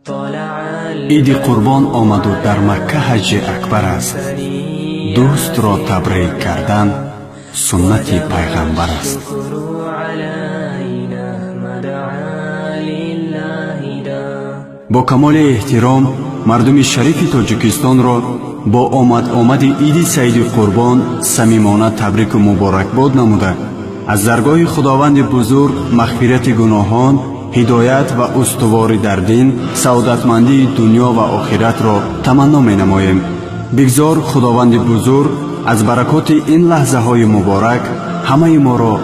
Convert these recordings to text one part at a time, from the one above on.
عید قربان آمد و در مکه حج اکبر است. دوست را تبریک کردن سنت پیغمبر است. با کمال احترام مردم شریف تاجیکستان را با آمد عید سعید قربان صمیمانه تبریک و مبارکباد نموده از درگاه خداوند بزرگ مغفرت گناهان، هدایت و استواری در دین، سعادتمندی دنیا و آخرت را تمنا می نماییم. بگذار خداوند بزرگ از برکات این لحظه های مبارک همه ما را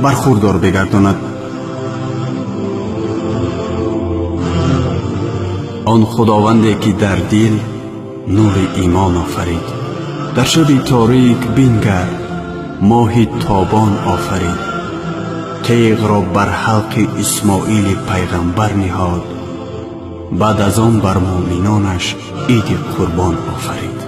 برخوردار بگرداند. آن خداوندی که در دل نور ایمان آفرید، در شب تاریک بینگر ماه تابان آفرید. تیغ را بر حلق اسماعیل پیغمبر نهاد، بعد از آن بر مؤمنانش عید قربان آفرید.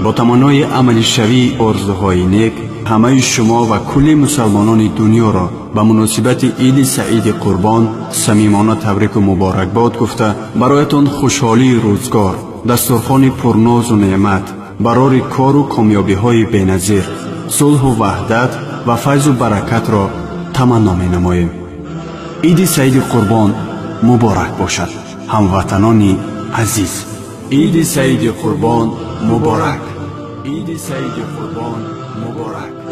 با تمنای عمل شوی آرزوهای نیک همه شما و کل مسلمانان دنیا را به مناسبت عید سعید قربان صمیمانه تبریک و مبارکباد گفته برایتان خوشحالی روزگار، دسترخوان پرناز و نعمت، برای کار و کامیابی های بی‌نظیر، صلح و وحدت و فیض و برکت را تمنا می نماییم. عید سعید قربان مبارک باشد هموطنان عزیز. عید سعید قربان مبارک. عید سعید قربان مبارک.